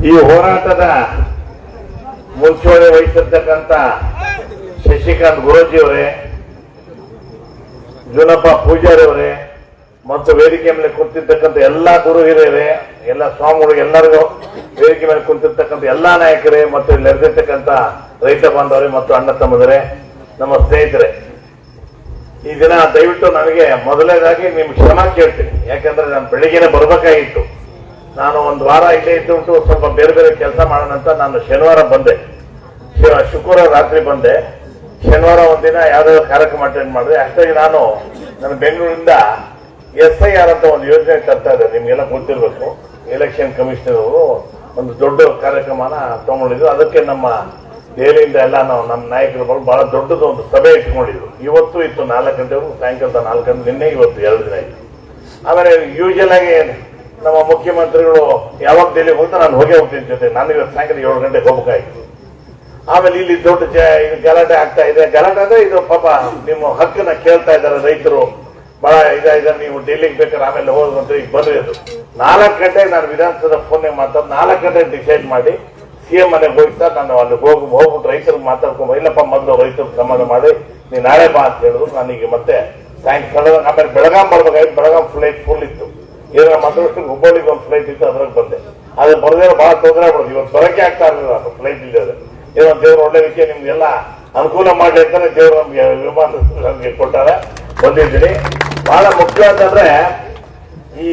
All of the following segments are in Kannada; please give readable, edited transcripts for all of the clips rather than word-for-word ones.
ಈ ಹೋರಾಟದ ಮುಂಚೂಣಿ ವಹಿಸಿರ್ತಕ್ಕಂಥ ಶಶಿಕಾಂತ್ ಗುರೂಜಿಯವರೇ, ಜುನಪ್ಪ ಪೂಜಾರಿ ಅವರೇ ಮತ್ತು ವೇದಿಕೆ ಮೇಲೆ ಕುಂತಿರ್ತಕ್ಕಂಥ ಎಲ್ಲಾ ಗುರು ಹಿರಿಯರೇ, ಎಲ್ಲ ಸ್ವಾಮಿಗಳಿಗೆ, ಎಲ್ಲರಿಗೂ ವೇದಿಕೆ ಮೇಲೆ ಕುಂತಿರ್ತಕ್ಕಂಥ ಎಲ್ಲಾ ನಾಯಕರೇ ಮತ್ತು ಇಲ್ಲಿ ನೆರೆದಿರ್ತಕ್ಕಂಥ ರೈತ ಬಾಂಧವರೇ ಮತ್ತು ಅಣ್ಣ ತಮ್ಮದರೇ, ನಮ್ಮ ಸ್ನೇಹಿತರೆ, ಈ ದಿನ ದಯವಿಟ್ಟು ನನಗೆ ಮೊದಲನೇದಾಗಿ ನಿಮ್ಗೆ ಕ್ಷಮ ಕೇಳ್ತೀನಿ. ಯಾಕಂದ್ರೆ ನಾನು ಬೆಳಿಗ್ಗೆನೆ ಬರ್ಬೇಕಾಗಿತ್ತು. ನಾನು ಒಂದು ವಾರ ಇಲ್ಲೇ ಇದ್ದುಂಟು ಸ್ವಲ್ಪ ಬೇರೆ ಬೇರೆ ಕೆಲಸ ಮಾಡೋಣ ಅಂತ ನಾನು ಶನಿವಾರ ಬಂದೆ, ಶುಕ್ರವಾರ ರಾತ್ರಿ ಬಂದೆ. ಶನಿವಾರ ಒಂದಿನ ಯಾವ್ದಾದ್ರು ಕಾರ್ಯಕ್ರಮ ಅಟೆಂಡ್ ಮಾಡಿದೆ. ಅಷ್ಟಾಗಿ ನಾನು ಬೆಂಗಳೂರಿಂದ SIR ಅಂತ ಒಂದು ಯೋಜನೆ ತರ್ತಾ ಇದ್ದಾರೆ, ನಿಮ್ಗೆಲ್ಲ ಗೊತ್ತಿರ್ಬೇಕು. ಎಲೆಕ್ಷನ್ ಕಮಿಷನರ್ ಅವರು ಒಂದು ದೊಡ್ಡ ಕಾರ್ಯಕ್ರಮನ ತಗೊಂಡಿದ್ರು. ಅದಕ್ಕೆ ನಮ್ಮ ದೆಹಲಿಯಿಂದ ಎಲ್ಲ ನಾವು ನಮ್ಮ ನಾಯಕರು ಬಹಳ ದೊಡ್ಡದು ಒಂದು ಸಭೆ ಇಟ್ಕೊಂಡಿದ್ರು. ಇವತ್ತು ಇತ್ತು 4 ಗಂಟೆವರೆಗೂ, ಸಾಯಂಕಾಲದ 4 ಗಂಟೆ, ನಿನ್ನೆ ಇವತ್ತು 2 ದಿನ ಆಯ್ತು. ಆಮೇಲೆ ಯೂಶಲ್ ಆಗಿ ನಮ್ಮ ಮುಖ್ಯಮಂತ್ರಿಗಳು ಯಾವಾಗ ದೆಹಲಿಗೆ ಹೋಗ್ತಾ ನಾನು ಹೋಗ್ತೀನಿ ಜೊತೆ. ನಾನು ಇವತ್ತು ಸಾಯಂಕಾಲ 7 ಗಂಟೆಗೆ ಹೋಗ್ಬೇಕಾಯ್ತು. ಆಮೇಲೆ ಇಲ್ಲಿ ದೊಡ್ಡ ಗಲಾಟೆ ಆಗ್ತಾ ಇದೆ. ಗಲಾಟೆ ಅಂದ್ರೆ ಇದು ಪಾಪ ನಿಮ್ಮ ಹಕ್ಕನ್ನ ಕೇಳ್ತಾ ಇದ್ದಾರೆ ರೈತರು, ಬಹಳ ಇದಾಗಿದೆ, ನೀವು ಡೆಲ್ಲಿಗೆ ಬೇಕಾದ್ರೆ ಆಮೇಲೆ ಹೋಗುವಂತ ಈಗ ಬರ್ರಿ. ಅದು 4 ಗಂಟೆಗೆ ನಾನು ವಿಧಾನಸೌಧ ಫೋನ್ ಮಾತಾಡಿ 4 ಗಂಟೆಗೆ ಡಿಸೈಡ್ ಮಾಡಿ CM ಮನೆಗೆ ಹೋಗ್ತಾ ನಾನು ಅಲ್ಲಿ ಹೋಗ್ಬಿಟ್ಟು ರೈತರಿಗೆ ಮಾತಾಡ್ಕೊಂಡು, ಇಲ್ಲಪ್ಪ ಮೊದಲು ರೈತರು ಸಂಬಂಧ ಮಾಡಿ ನೀನು ನಾಳೆ ಬಾ ಅಂತ ಹೇಳಿದ್ರು. ನನಗೆ ಮತ್ತೆ ಸಾಯಂಕಾಲ ಆಮೇಲೆ ಬೆಳಗಾಂ ಬರ್ಬೇಕಾಯ್ತು. ಬೆಳಗಾಂ ಫ್ಲೈಟ್ ಫುಲ್ ಇತ್ತು. ಈಗ ಮಾತಾಡೋಷ್ಟು ಹುಬ್ಬಳ್ಳಿಗೆ ಒಂದು ಫ್ಲೈಟ್ ಇತ್ತು, ಅದ್ರಾಗ ಬಂದೆ. ಅದು ಬರದೇ ಬಹಳ ತೊಂದರೆ ಆಗ್ಬಿಡುದು. ಇವತ್ತು ಬರೋಕೆ ಆಗ್ತಾ ಇರಲಿಲ್ಲ, ನಾನು ಫ್ಲೈಟ್ ಇಲ್ಲದೆ. ಏನೋ ದೇವ್ರು ಒಳ್ಳೆ ವಿಷಯ ನಿಮ್ಗೆಲ್ಲ ಅನುಕೂಲ ಮಾಡಲಿ ಅಂತಾನೆ ದೇವ್ರು ನಮ್ಗೆ ವಿಮಾನ ನಮ್ಗೆ ಕೊಟ್ಟಾರೆ, ಬಂದಿದ್ದೀನಿ. ಬಹಳ ಮುಖ್ಯ ಅಂತಂದ್ರೆ ಈ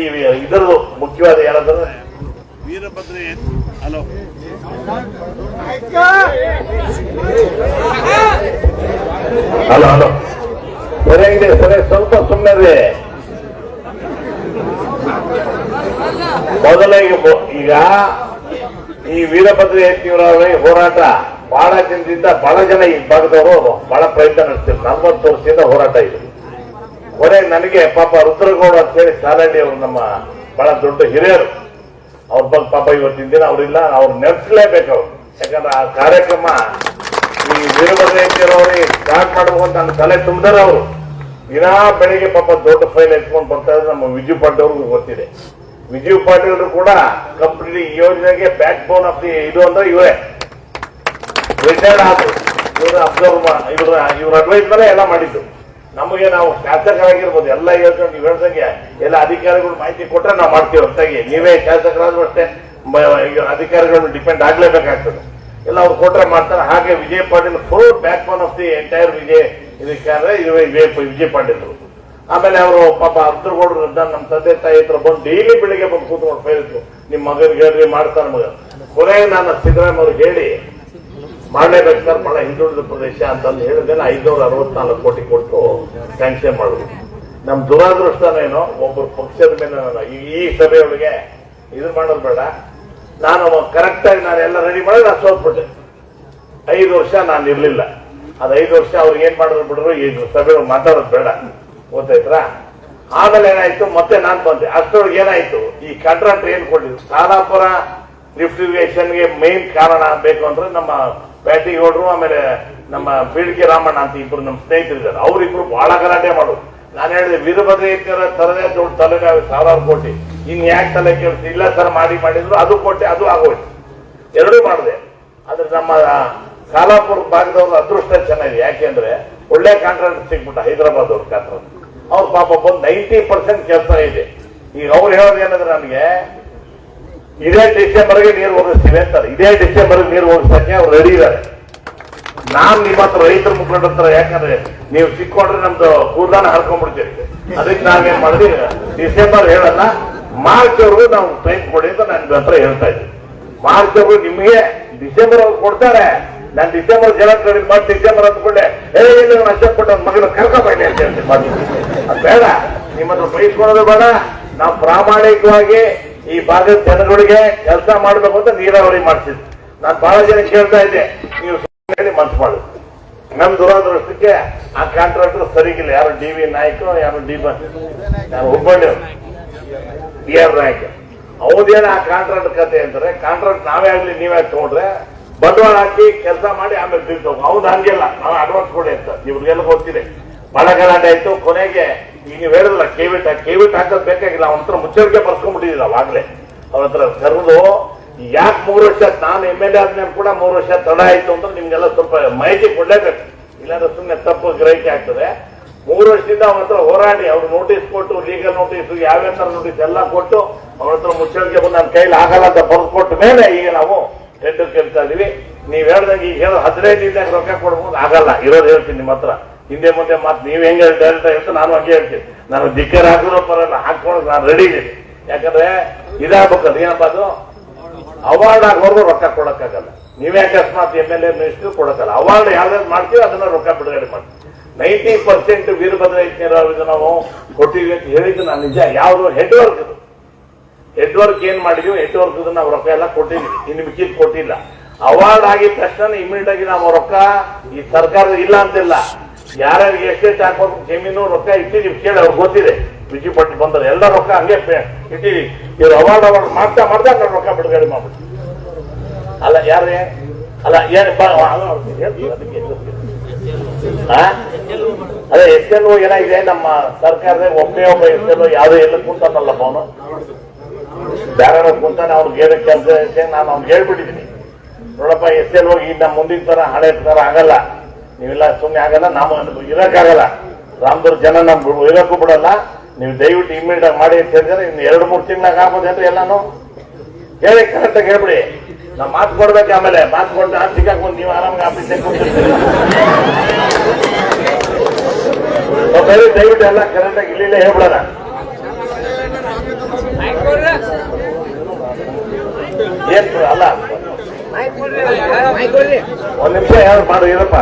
ಇದರದು ಮುಖ್ಯವಾದ ಏನಂತಂದ್ರೆ ವೀರಭದ್ರ. ಹಲೋ ಹಲೋ ಹಲೋ ಸರಿಯಾಗಿದೆ, ಸರಿ, ಸ್ವಲ್ಪ ಸುಮ್ಮನೆ. ಮೊದಲಿಗೆ ಈಗ ಈ ವೀರಭದ್ರ ಯತ್ನಿಯವರ ಹೋರಾಟ ಬಹಳ ದಿನದಿಂದ ಬಹಳ ಜನ ಈ ಭಾಗದವರು ಬಹಳ ಪ್ರಯತ್ನ ನಡೆಸ್ತಾರೆ. 40 ವರ್ಷದಿಂದ ಹೋರಾಟ ಇದೆ. ಕೊನೆಗೆ ನನಗೆ ಪಾಪ ರುದ್ರಗೌಡ ಅಂತ ಹೇಳಿ ಸಾಲಹಳ್ಳಿ ಅವರು ನಮ್ಮ ಬಹಳ ದೊಡ್ಡ ಹಿರಿಯರು, ಅವ್ರ ಬಗ್ಗೆ ಪಾಪ ಇವತ್ತಿನ ದಿನ ಅವ್ರಿಲ್ಲ, ಅವ್ರು ನಡೆಸಲೇಬೇಕು ಅವ್ರು. ಯಾಕಂದ್ರೆ ಆ ಕಾರ್ಯಕ್ರಮ ಈ ವೀರಭದ್ರ ಯತ್ನಿಯವರಿಗೆ ಸ್ಟಾರ್ಟ್ ಮಾಡಬೇಕು ಅಂತ ನನ್ನ ತಲೆ ತುಂಬಿದಾರೆ ಅವರು. ದಿನಾ ಬೆಳಿಗ್ಗೆ ಪಾಪ ದೊಡ್ಡ ಫೈಲ್ ಎತ್ಕೊಂಡು ಬರ್ತಾ ಇದ್ರೆ ನಮ್ಮ ವಿಜಯ್ ಪಾಟೀಲ್ ಅವ್ರಿಗೂ ಗೊತ್ತಿದೆ. ವಿಜಯ್ ಪಾಟೀಲ್ ಕೂಡ ಕಂಪ್ಲೀಟ್ ಈ ಯೋಜನೆಗೆ ಬ್ಯಾಕ್ ಬೋನ್ ಆಫ್ ದಿ ಇದು ಅಂದ್ರೆ ಇವರೇ ರಿಟೈರ್ಡ್ ಆದ್ರು. ಇವರು ಅಬ್ಸರ್ವ್ ಇವ್ರ ಅಡ್ವೈಸ್ ಮೇಲೆ ಎಲ್ಲ ಮಾಡಿದ್ದು. ನಮಗೆ ನಾವು ಶಾಸಕರಾಗಿರ್ಬೋದು, ಎಲ್ಲ ಯೋಜನೆ ನೀವು ಹೇಳ್ದಂಗೆ ಎಲ್ಲ ಅಧಿಕಾರಿಗಳು ಮಾಹಿತಿ ಕೊಟ್ಟರೆ ನಾವು ಮಾಡ್ತೀವಿ ಹೊರತಾಗಿ ನೀವೇ ಶಾಸಕರಾದ್ರೂ ಅಷ್ಟೇ ಅಧಿಕಾರಿಗಳು ಡಿಪೆಂಡ್ ಆಗ್ಲೇಬೇಕಾಗ್ತದೆ. ಎಲ್ಲ ಅವ್ರು ಕೊಟ್ಟರೆ ಮಾಡ್ತಾರೆ. ಹಾಗೆ Vijay Patil full back bone of the entire Vijay Patil. ಆಮೇಲೆ ಅವರು ಪಾಪ ಅಬ್ದುಲ್ಗೌಡ್ರು ನಮ್ಮ ತಂದೆ ತಾಯಿ ಹತ್ರ ಬಂದು ಡೈಲಿ ಬೆಳಿಗ್ಗೆ ಬಂದು ಕೂತ್ಕೊಂಡು ಫೈಲ್ತು, ನಿಮ್ಮ ಮಗನಿಗೆ ಹೇಳ್ರಿ ಮಾಡ್ತಾನೆ ಮಗ. ಕೊನೆಗೆ ನಾನು ಸಿದ್ದರಾಮಯ್ಯ ಅವ್ರಿಗೆ ಹೇಳಿ ಮಾಡಲೇಬೇಕು ಸರ್, ಬಹಳ ಹಿಂದುಳಿದ ಪ್ರದೇಶ ಅಂತಂದು ಹೇಳಿದ್ರೆ 564 ಕೋಟಿ ಕೊಟ್ಟು ಸ್ಯಾಂಕ್ಷನ್ ಮಾಡುದು. ನಮ್ ದುರಾದೃಷ್ಟನೇನೋ ಒಬ್ಬರು ಪಕ್ಷದ ಮೇಲೆ ಈ ಸಭೆಯೊಳಗೆ ಇದು ಮಾಡೋದು ಬೇಡ, ನಾನು ಕರೆಕ್ಟ್ ಆಗಿ ನಾನು ಎಲ್ಲ ರೆಡಿ ಮಾಡಿ ನಾನು ಸೋತ್ಬಿಟ್ಟೆ. 5 ವರ್ಷ ನಾನು ಇರ್ಲಿಲ್ಲ. ಅದು 5 ವರ್ಷ ಅವ್ರಿಗೆ ಏನ್ ಮಾಡಿದ್ರು ಬಿಡ್ರು, ಈ ಸಭೆ ಮಾತಾಡೋದು ಬೇಡ, ಗೊತ್ತಾಯ್ತಾ? ಆಮೇಲೆ ಏನಾಯ್ತು, ಮತ್ತೆ ನಾನ್ ಬಂದೆ. ಅಷ್ಟೊಳಗೆ ಏನಾಯ್ತು, ಈ ಕಾಂಟ್ರಾಕ್ಟರ್ ಏನ್ ಕೊಟ್ಟಿದ್ರು ಖಾನಾಪುರ ಲಿಫ್ಟ್ ಇರಿಗೇಷನ್ಗೆ ಮೇನ್ ಕಾರಣ ಬೇಕು ಅಂದ್ರೆ ನಮ್ಮ ಬ್ಯಾಟಿಗೌಡರು ಆಮೇಲೆ ನಮ್ಮ ಬೀಳ್ಗೆ ರಾಮಣ್ಣ ಅಂತ ಇಬ್ರು ನಮ್ಮ ಸ್ನೇಹಿತರಿದ್ದಾರೆ. ಅವರಿಬ್ರು ಬಹಳ ಗಲಾಟೆ ಮಾಡೋದು. ನಾನು ಹೇಳಿದೆ ವೀರಭದ್ರ ಯತ್ನಿಯವರ ತರದೇ ದೊಡ್ಡ ತಲೆಗಾವಿ 1000 ಕೋಟಿ, ಇನ್ ಯಾಕೆ ತಲೆ ಕೇಳಿಸಿ, ಇಲ್ಲ ಸರ್ ಮಾಡಿದ್ರು, ಅದು ಕೊಟ್ಟೆ, ಅದು ಆಗೋಯ್ತು, ಎರಡೂ ಮಾಡಿದೆ. ಆದ್ರೆ ನಮ್ಮ ಖಾನಾಪುರ ಭಾಗದವ್ರ ಅದೃಷ್ಟ ಚೆನ್ನಾಗಿದೆ. ಯಾಕೆಂದ್ರೆ ಒಳ್ಳೆ ಕಾಂಟ್ರಾಕ್ಟರ್ ಸಿಗ್ಬಿಟ್ಟ, ಹೈದರಾಬಾದ್ ಅವ್ರ ಕಾಂಟ್ರಾಕ್ಟರ್. ಅವ್ರ ಪಾಪ ಬಂದು 90% ಕೆಲಸ ಇದೆ. ಈಗ ಅವ್ರು ಹೇಳೋದು ಏನಂದ್ರೆ ನನಗೆ ಇದೇ ಡಿಸೆಂಬರ್ಗೆ ನೀರು ಹೋಗಿಸ್ತೀವಿ ಅಂತಾರೆ. ಇದೇ ಡಿಸೆಂಬರ್ಗೆ ನೀರು ಹೋಗಿಸಕ್ಕೆ ಅವ್ರು ರೆಡಿ ಇದ್ದಾರೆ. ನಾನ್ ನಿಮ್ಮ ಹತ್ರ ರೈತರ ಮುಖಂಡರ ಹತ್ರ, ಯಾಕಂದ್ರೆ ನೀವು ಸಿಕ್ಕೊಂಡ್ರೆ ನಮ್ದು ಕೂದಲಾನ ಹರ್ಕೊಂಡ್ಬಿಡ್ತೀವಿ. ಅದಕ್ಕೆ ನಾವೇನ್ ಮಾಡಿದ್ವಿ, ಡಿಸೆಂಬರ್ ಹೇಳಲ್ಲ, ಮಾರ್ಚ್ ಅವ್ರಿಗೂ ನಾವು ಟೈಮ್ ಕೊಡಿ ಅಂತ ನನ್ನ ಹತ್ರ ಹೇಳ್ತಾ ಇದ್ವಿ. ಮಾರ್ಚ್ ಅವ್ರಿಗೂ ನಿಮಗೆ ಡಿಸೆಂಬರ್ ಅವ್ರು ಕೊಡ್ತಾರೆ. ನಾನು ಡಿಸೆಂಬರ್ ಜನ ಮಾಡಿ ಡಿಸೆಂಬರ್ ಅಂದ್ಕೊಂಡೆ, ನಷ್ಟಪಟ್ಟ ಮಗನ ಕರ್ಕೊಂಬನ್ನಿ ಅಂತ ಹೇಳ್ತೀನಿ. ಅದು ಬೇಡ, ನಿಮ್ಮ ಹತ್ರ ಬಯಸ್ಕೊಳ್ಳೋದು ಬೇಡ. ನಾವು ಪ್ರಾಮಾಣಿಕವಾಗಿ ಈ ಭಾಗದ ಜನಗಳಿಗೆ ಕೆಲಸ ಮಾಡಬೇಕು ಅಂತ ನೀರಾವರಿ ಮಾಡ್ತಿದ್ವಿ. ನಾನು ಬಹಳ ಜನ ಕೇಳ್ತಾ ಇದ್ದೆ, ನೀವು ಹೇಳಿ ಮನ್ಸು ಮಾಡುದು. ನಮ್ ದುರಾದೃಷ್ಟಕ್ಕೆ ಆ ಕಾಂಟ್ರಾಕ್ಟರ್ ಸರಿಗಿಲ್ಲ. ಯಾರು DV ನಾಯ್ಕ, ಯಾರು ಹುಬ್ಬಳ್ಳಿ DR ನಾಯ್ಕ. ಹೌದೇನ ಆ ಕಾಂಟ್ರಾಕ್ಟ್ ಕತೆ ಅಂತಾರೆ. ಕಾಂಟ್ರಾಕ್ಟ್ ನಾವೇ ಆಗ್ಲಿ ನೀವೇ ತಗೊಂಡ್ರೆ ಬಂಡವಾಳ ಹಾಕಿ ಕೆಲಸ ಮಾಡಿ ಆಮೇಲೆ ತಿಳ್ತೋಗ. ಹೌದು, ಹಂಗಿಲ್ಲ, ನಾವು ಅಡ್ವಾನ್ಸ್ ಕೊಡಿ ಅಂತ ಇವ್ರಿಗೆಲ್ಲ ಗೊತ್ತಿದೆ. ಬಹಳ ಗಲಾಟೆ ಆಯ್ತು. ಕೊನೆಗೆ ಈಗ ನೀವು ಹೇಳಿದ್ರಲ್ಲ ಕೇವಿಟ್ ಹಾಕೋದ್ ಬೇಕಾಗಿಲ್ಲ, ಅವನ ಹತ್ರ ಮುಚ್ಚಳಿಕೆ ಬರ್ಸ್ಕೊಂಡ್ಬಿಟ್ಟಿದ್ದೀರ ಅವಾಗ್ಲೇ. ಅವನ ಹತ್ರ ಕರೆದು ಯಾಕೆ 3 ವರ್ಷ ನಾನು MLA ಆದ್ಮೇಲೆ ಕೂಡ 3 ವರ್ಷ ತಡ ಆಯ್ತು ಅಂತ ನಿಮ್ಗೆಲ್ಲ ಸ್ವಲ್ಪ ಮಾಹಿತಿ ಕೊಡ್ಲೇಬೇಕು, ಇಲ್ಲಾಂದ್ರೆ ಸುಮ್ಮನೆ ತಪ್ಪು ಗ್ರಹಿಕೆ ಆಗ್ತದೆ. 3 ವರ್ಷದಿಂದ ಅವನ ಹತ್ರ ಹೋರಾಡಿ ಅವ್ರು ನೋಟಿಸ್ ಕೊಟ್ಟು, ಲೀಗಲ್ ನೋಟಿಸ್ ಯಾವ್ಯಾವ ತರ ನೋಟಿಸ್ ಎಲ್ಲ ಕೊಟ್ಟು ಅವನ ಹತ್ರ ಮುಚ್ಚಳಿಕೆ ಬಂದು ನನ್ನ ಕೈಲಿ ಆಗಲ್ಲ ಅಂತ ಬರ್ಕೊಟ್ಟ ಮೇಲೆ ಈಗ ನಾವು ಟೆಂಡರ್ ಕೇಳ್ತಾ ಇದೀವಿ. ನೀವ್ ಹೇಳ್ದಂಗೆ ಈಗ 15 ದಿನದಾಗ ರೊಕ್ಕ ಕೊಡ್ಬೋದು, ಆಗಲ್ಲ. ಇರೋದು ಹೇಳ್ತೀನಿ ನಿಮ್ಮ ಹತ್ರ, ಹಿಂದೆ ಮುಂದೆ ಮಾತು ನೀವ್ ಹೆಂಗೆ ಡೈರೆಕ್ಟ್ ಹೇಳ್ತಾ ನಾನು ಹಂಗೆ ಹೇಳ್ತೀನಿ. ನಾನು ದಿಕ್ಕರ್ ಹಾಕಿದ್ರು ಪರಲ್ಲ, ಹಾಕೊಂಡು ನಾನು ರೆಡಿ ಇದ್ದೀನಿ. ಯಾಕಂದ್ರೆ ಇದಾಗಬೇಕಲ್ಲ, ಏನಪ್ಪ ಅದು ಅವಾರ್ಡ್ ಆಗೋರ್ಗು ರೊಕ್ಕ ಕೊಡಕ್ಕಾಗಲ್ಲ. ನೀವೇ ಅಕಸ್ಮಾತ್ MLA ಮಿನಿಸ್ಟರ್ ಕೊಡಕ್ಕಲ್ಲ. ಅವಾರ್ಡ್ ಯಾವ್ದಾದ್ರು ಮಾಡ್ತೀವಿ ಅದನ್ನ ರೊಕ್ಕ ಬಿಡುಗಡೆ ಮಾಡ್ತೀವಿ. 90% ವೀರಭದ್ರಯ್ಯನವರಿಗೆ ನಾವು ಕೊಟ್ಟಿವಿ ಅಂತ ಹೇಳಿದ್ದು ನಾನು ನಿಜ. ಯಾವ್ದು ಹೆಡ್ ವರ್ಕ್ ಏನ್ ಮಾಡಿದೀವಿ, ಹೆಡ್ ವರ್ಕ್ ನಾವು ರೊಕ್ಕ ಎಲ್ಲ ಕೊಟ್ಟಿದೀವಿ, ಇನ್ನು ಮಿಕ್ಕಿದ್ ಕೊಟ್ಟಿಲ್ಲ. ಅವಾರ್ಡ್ ಆಗಿದ ತಕ್ಷಣ ಇಮಿಡಿಯೇಟ್ ಆಗಿ ನಾವು ರೊಕ್ಕ ಈ ಸರ್ಕಾರದ ಇಲ್ಲ ಅಂತಿಲ್ಲ, ಯಾರ್ಯಾರಿಗೆ ಎಷ್ಟೆಷ್ಟು ಹಾಕೋದು ಜಮೀನು ರೊಕ್ಕ ಇಟ್ಟಿದೀವಿ ಕೇಳಿ ಅವ್ರಿಗೆ ಗೊತ್ತಿದೆ. ಬಿಜಿ ಪಟ್ಟು ಬಂದರೆ ಎಲ್ಲ ರೊಕ್ಕ ಹಂಗೆ ಇಟ್ಟಿದೀವಿ. ಇವ್ರು ಅವಾರ್ಡ್ ಮಾಡ್ತಾ ನಾವು ರೊಕ್ಕ ಬಿಡುಗಡೆ ಮಾಡ್ಬಿಟ್ಟು ಅಲ್ಲ ಯಾರೇ ಅಲ್ಲ ಏನ್ ಅದೇ SLO ಏನಾಗಿದೆ ನಮ್ಮ ಸರ್ಕಾರದಾಗ ಒಬ್ಬ SLO ಯಾವ್ದು ಎಲ್ಲ ಕುಂತಾನಲ್ಲಪ್ಪ ಅವನು ಬೇರೆ ಕುಂತಾನೆ. ಅವ್ರಿಗೆ ಹೇಳೋ ಕೆಲಸ ನಾನು ಅವ್ನಿಗೆ ಹೇಳ್ಬಿಟ್ಟಿದ್ದೀನಿ, ನೋಡಪ್ಪ SLO ಈಗ ನಮ್ಮ ಮುಂದಿನ ತರ ಹಳೆ ತರ ಆಗಲ್ಲ, ನೀವೆಲ್ಲ ಸುಮ್ಮನೆ ಆಗಲ್ಲ, ನಾವು ಇರಕ್ಕಾಗಲ್ಲ, ರಾಮದೂರ್ ಜನ ನಮ್ ಇರಕ್ಕೂ ಬಿಡಲ್ಲ, ನೀವು ದಯವಿಟ್ಟು ಇಮಿಡಿಯೇಟ್ ಮಾಡಿ ಅಂತ ಹೇಳಿದ್ರೆ ಇನ್ನು 2-3 ತಿಂಗಳಾಗ ಆಗ್ಬೋದೇನ್ರಿ ಎಲ್ಲಾನು ಹೇಳಿ ಕರೆಕ್ಟಾಗಿ ಹೇಳ್ಬಿಡಿ. ನಾವು ಮಾತು ಕೊಡ್ಬೇಕು, ಆಮೇಲೆ ಮಾತು ಕೊಟ್ಟು ಸಿಕ್ಕಾಕೊಂಡು ನೀವು ಆರಾಮಾಗಿ ಆಫೀಸಿಗೆ ಕೂತಿರ್ತೀರಿ. ದಯವಿಟ್ಟು ಎಲ್ಲ ಕರೆಕ್ಟಾಗಿ ಇಲ್ಲಿಲ್ಲೇ ಹೇಳ್ಬಿಡೋಣ. ಏನ್ ಅಲ್ಲ ಒಂದ್ ನಿಮಿಷ ಯಾರು ಮಾಡು ಇರಪ್ಪ.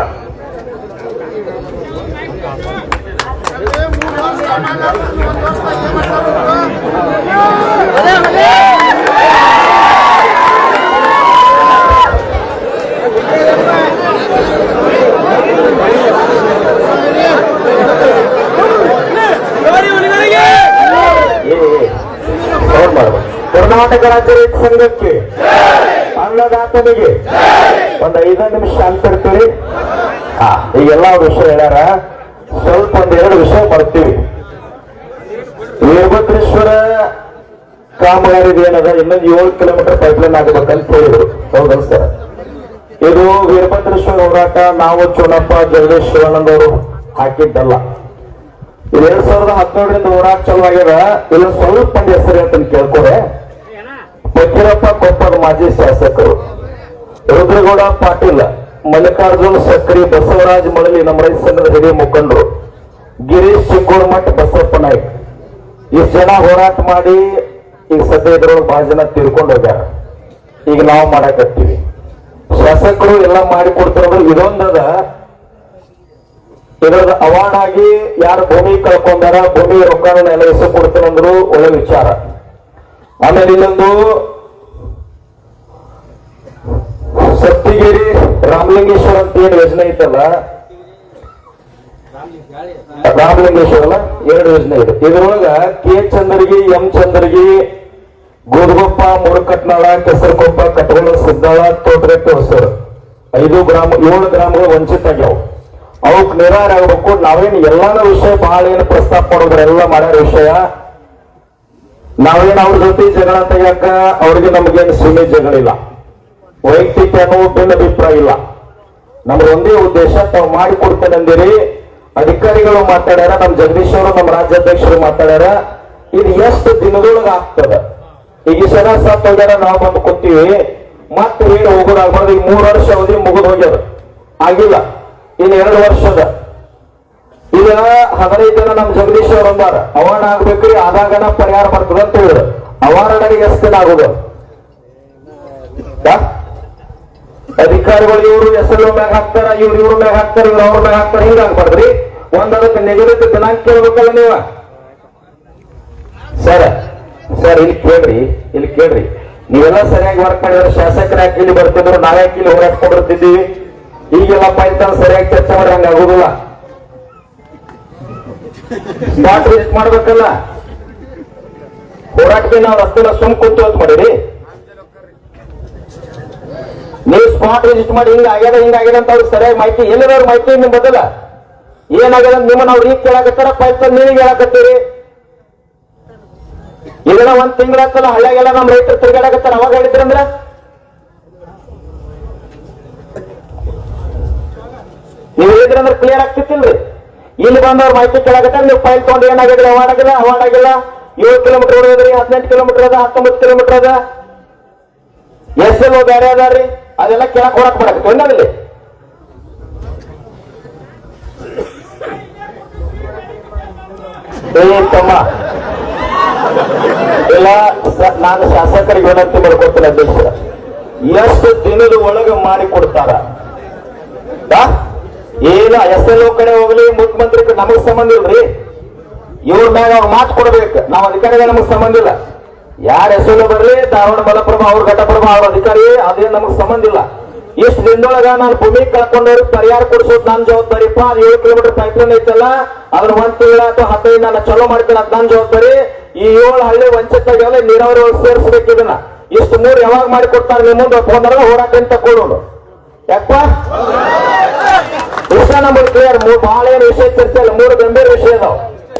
ಕರ್ನಾಟಕ ರಾಜ್ಯ ರೈತ ಸಂಘಕ್ಕೆ ಅನ್ನದಾತನಿಗೆ ಒಂದು 5 ನಿಮಿಷ ಶಾಂತ ಇರ್ತೀವಿ. ಈಗೆಲ್ಲ ವಿಷಯ ಹೇಳ್ಯಾರ, ಸ್ವಲ್ಪ 1-2 ವಿಷಯ ಬರ್ತೀವಿ. ವೀರಭದ್ರೇಶ್ವರ ಕಾಮಗಾರಿದ ಏನದ ಇನ್ನೊಂದು 7 ಕಿಲೋಮೀಟರ್ ಪೈಪ್ಲೈನ್ ಆಗಬೇಕಂತ ಹೇಳಿದ್ರು. ಹೌದಲ್ಲ ಸರ್? ಇದು ವೀರಭದ್ರೇಶ್ವರ ಹೋರಾಟ ನಾವು ಚುನಪ್ಪ ಜಗದೀಶ್ ಶಿವಾನಂದ್ ಅವರು ಹಾಕಿದ್ದಲ್ಲ. 2017ರಿಂದ ಹೋರಾಟ ಚಾಲುವಾಗ್ಯದ. ಇಲ್ಲ ಸ್ವಲ್ಪ ಒಂದು ಹೆಸರು ಅಂತ ಕೇಳ್ಕೊರೆ. ಫಕೀರಪ್ಪ ಕೊಪ್ಪದ ಮಾಜಿ ಶಾಸಕರು, ರುದ್ರಗೌಡ ಪಾಟೀಲ್, ಮಲ್ಲಿಕಾರ್ಜುನ್ ಸಕ್ರಿ, ಬಸವರಾಜ್ ಮಳಲಿ ನಮ್ಮ ರೈತ ಸಂಘದ ಹಿರಿಯ ಮುಖಂಡರು, ಗಿರೀಶ್ ಚಿಕ್ಕೋಡ್ಮಠ್, ಬಸಪ್ಪ ನಾಯ್ಕ, ಇಷ್ಟು ಜನ ಹೋರಾಟ ಮಾಡಿ ಈಗ ಸದ್ಯ ಇದ್ರೊಳಗೆ ಬಹಳ ಜನ ತೀರ್ಕೊಂಡು ಹೋಗ್ಯಾರ. ಈಗ ನಾವು ಮಾಡಕತ್ತೀವಿ. ಶಾಸಕರು ಎಲ್ಲ ಮಾಡಿ ಕೊಡ್ತಾರ. ಇದೊಂದದ ಇದರದ ಅವಾರ್ಡ್ ಆಗಿ ಯಾರು ಭೂಮಿ ಕಳ್ಕೊಂಡಾರ, ಭೂಮಿ ರೊಕ್ಕನ ಎಲ್ಲ ಹೆಸರು ಕೊಡ್ತಾರಂದ್ರು ಒಳ್ಳೆ ವಿಚಾರ. ಆಮೇಲೆ ಇನ್ನೊಂದು ಸತ್ತಿಗೇರಿ ರಾಮಲಿಂಗೇಶ್ವರ ಅಂತ ಏನು ಯೋಜನೆ ಐತಲ್ಲ, ರಾಮಲಿಂಗೇಶ್ವರ ಅಲ್ಲ, 2 ಯೋಜನೆ ಇದೆ. ಇದ್ರೊಳಗ ಕೆ ಚಂದರ್ಗಿ, ಎಂ ಚಂದರ್ಗಿ, ಗೋದಗೊಪ್ಪ, ಮೂಡಕಟ್ನಾಳ, ಕೆಸರಕೊಪ್ಪ, ಕಟಗೋಳ, ಸಿದ್ದಾಳ, ತೋಟಗಟ್ಟೆ, ಹೊಸರು 7 ಗ್ರಾಮಗಳು ವಂಚಿತ ಆಗ್ಯಾವ. ಅವಕ್ ನಿರಾರ ಆಗ್ಬೇಕು. ನಾವೇನು ಎಲ್ಲಾನ ವಿಷಯ ಬಹಳ ಏನು ಪ್ರಸ್ತಾಪ ಮಾಡೋದ್ರೆಲ್ಲ ಮಾಡ್ಯಾರ ವಿಷಯ. ನಾವೇನು ಅವ್ರ ಜೊತೆ ಜಗಳ ತೆಗಿಯಾಕ ಅವ್ರಿಗೆ ನಮ್ಗೇನು ಸೀಮೆ ಜಗಳಿಲ್ಲ, ವೈಯಕ್ತಿಕ ಅನ್ನೋ ಭಿನ್ನ ಅಭಿಪ್ರಾಯ ಇಲ್ಲ. ನಮ್ಗೆ ಒಂದೇ ಉದ್ದೇಶ, ತಾವು ಮಾಡಿಕೊಡ್ತೇನೆ ಅಂದಿರಿ. ಅಧಿಕಾರಿಗಳು ಮಾತಾಡ್ಯಾರ, ನಮ್ಮ ಜಗದೀಶ್ ಅವರು, ನಮ್ಮ ರಾಜ್ಯಾಧ್ಯಕ್ಷರು ಮಾತಾಡ್ಯಾರ. ಇದು ಎಷ್ಟು ದಿನದೊಳಗೆ ಆಗ್ತದ? ಈಗ ಜನ ಸತ್ ಹೋಗ್ಯಾರ, ನಾವು ಬಂದು ಕೂತೀವಿ, ಮತ್ತೆ ಏನು ಹೋಗೋದಾಗ್ಬಾರ್ದು. ಈಗ 3 ವರ್ಷ ಅವಧಿ ಮುಗಿದು ಹೋಗ್ಯದ, ಆಗಿಲ್ಲ. ಇನ್ನು 2 ವರ್ಷದ ಈಗ 15 ಜನ ನಮ್ಮ ಜಗದೀಶ್ ಅವರು ಅಂದಾರ ಅವಾರ್ಡ್ ಆಗ್ಬೇಕ್ರಿ, ಆದಾಗನ ಪರಿಹಾರ ಬರ್ತದ ಅಂತ ಹೇಳಿದ್ರು. ಅವಾರ್ಡ್ ಎಷ್ಟು ದಿನ ಆಗುದು? ಅಧಿಕಾರಿಗಳು ಇವರು SLO ಮ್ಯಾಗ ಹಾಕ್ತಾರ, ಇವ್ರ ಮ್ಯಾಗ ಹಾಕ್ತಾರ, ಇವ್ರು ಅವ್ರ ಮ್ಯಾಗ ಹಾಕ್ತಾರ. ಹಿಂಗಾಗ್ಬಾರ್ದ್ರಿ. ಅದಕ್ಕೆ ನಿಗದಿತ ದಿನಾಂಕ ಕೇಳ್ಬೇಕಲ್ಲ ನೀವ. ಸರ್ ಇಲ್ಲಿ ಕೇಳ್ರಿ, ನೀವೆಲ್ಲ ಸರಿಯಾಗಿ ವರ್ಕ್ ಮಾಡಿದ್ರೆ ಶಾಸಕರ ಯಾಕೆ ಇಲ್ಲಿ ಬರ್ತಿದ್ರು, ನಾವ್ಯಾಕೆ ಇಲ್ಲಿ ಹೋರಾಡ್ಕೊಂಡಿರ್ತಿದ್ದೀವಿ. ಈಗೆಲ್ಲ ಪಾಯ್ತಾನ ಸರಿಯಾಗಿ ಚರ್ಚೆ ಮಾಡಿ ಹಂಗ ಆಗುದಿಲ್ಲ. ಸ್ಪಾಟ್ ರಿಜಿಸ್ಟ್ ಮಾಡ್ಬೇಕಲ್ಲ. ಹೋರಾಟಕ್ಕೆ ನಾವು ರಸ್ತೆಲ್ಲ ಸುಮ್ ಕೂತು ಅಂತ ಮಾಡಿರಿ. ನೀವು ಸ್ಪಾಟ್ ರಿಜಿಸ್ಟ್ ಮಾಡಿ ಹಿಂಗಾಗ್ಯದ ಅಂತ ಅವ್ರಿಗೆ ಸರಿಯಾಗಿ ಮಾಹಿತಿ, ಎಲ್ಲದವ್ರ ಮಾಹಿತಿ ನಿಮ್ ಬದಲ ಏನಾಗ್ಯದ ನಿಮ್ಮನ್ನ ಅವ್ರು ಈಗ ಕೇಳಾಕತ್ತಾರ ಪೈಸಾ ನೀರಿಗೆ ಹೇಳಕತ್ತೀರಿ. ಇದನ್ನ ಒಂದ್ ತಿಂಗಳಾಗ್ತಲ್ಲ ಹಳ್ಳಿಗೆಲ್ಲ ನಮ್ ರೈತರು ತಿರ್ಗಾಡಕತ್ತಾರ. ಅವಾಗ ಹೇಳಿದ್ರಂದ್ರ ನೀವು ಹೇಳಿದ್ರಂದ್ರೆ ಕ್ಲಿಯರ್ ಆಗ್ತಿತ್ತಿಲ್ರಿ. ಇಲ್ಲಿ ಬಂದವ್ರು ಮಾಹಿತಿ ಕೇಳಾಕತ್ತಾರ. ನೀವು ಫೈಲ್ ತಗೊಂಡು ಏನಾಗಿದ್ರೆ ಅವಾರ್ಡ್ ಆಗಿಲ್ಲ 7 ಕಿಲೋಮೀಟರ್ ಹೊಡೆದ್ರಿ, 18 ಕಿಲೋಮೀಟರ್ ಅದ, 19 ಕಿಲೋಮೀಟರ್ ಅದ, SLO ಬೇರೆ ಅದಾರ್ರಿ, ಅದೆಲ್ಲ ಕೇಳಕ್ ಹೊರಕ್ ಬರಕತ್ತೆ ಒಂದಲ್ಲಿ. ತಮ್ಮ ಇಲ್ಲ, ನಾನು ಶಾಸಕರಿಗೆ ವಿನಂತಿ ಮಾಡ್ಕೊಡ್ತೇನೆ ಅಧ್ಯಕ್ಷರ, ಎಷ್ಟು ದಿನದ ಒಳಗೆ ಮಾಡಿ ಕೊಡ್ತಾರ. ಏನು SLO ಕಡೆ ಹೋಗ್ಲಿ, ಮುಖ್ಯಮಂತ್ರಿ ನಮಗ್ ಸಂಬಂಧ ಇಲ್ರಿ. ಇವ್ರ ಮ್ಯಾಗ ಅವ್ರು ಮಾತು ಕೊಡ್ಬೇಕು. ನಾವು ಅಧಿಕಾರಿಗಳು ನಮಗ್ ಸಂಬಂಧ ಇಲ್ಲ. ಯಾರ SLO ಬರ್ಲಿ, ಧಾರವಾಡ ಮಲಪ್ರಭಾ ಅವ್ರ ಘಟಪ್ರಭಾ ಅವ್ರ ಅಧಿಕಾರಿ, ಅದೇನ್ ನಮಗ್ ಸಂಬಂಧ ಇಲ್ಲ. ಇಷ್ಟು ದಿನದೊಳಗ ನಾನು ಭೂಮಿ ಕಳ್ಕೊಂಡವ್ರಿಗೆ ಪರಿಹಾರ ಕೊಡಿಸೋದು ನನ್ನ ಜವಾಬ್ದಾರಿಪ್ಪ. 7 ಕಿಲೋಮೀಟರ್ ಪೈಪ್ಲೈನ್ ಐತಲ್ಲ, ಅದ್ರ 1 ತಿಂಗಳ ಅಥವಾ 15 ನಾನು ಚಲೋ ಮಾಡ್ಕೊಳ್ಳೋದು ನನ್ನ ಜವಾಬ್ದಾರಿ. ಈ 7 ಹಳ್ಳಿ ವಂಚಿತಾಗಲ್ಲ, ನೀರಾವರಿ ಒಳಗೆ ಸೇರಿಸ್ಬೇಕು. ಇದನ್ನ ಇಷ್ಟು 3 ಯಾವಾಗ ಮಾಡಿ ಕೊಡ್ತಾರೆ ನಿಮ್ಮ ಮುಂದೆ ಫೋನ್ ಹೋರಾಟ ತಕೊಳ್ಳೋಣ. ಯಾಕಪ್ಪ ವಿಷಯ ನಮಗೆ ಕ್ಲಿಯರ್. ಬಹಳ ಏನು ವಿಷಯ ಚರ್ಚೆ ಇಲ್ಲ, 3 ಗಂಭೀರ ವಿಷಯ ಅದಾವ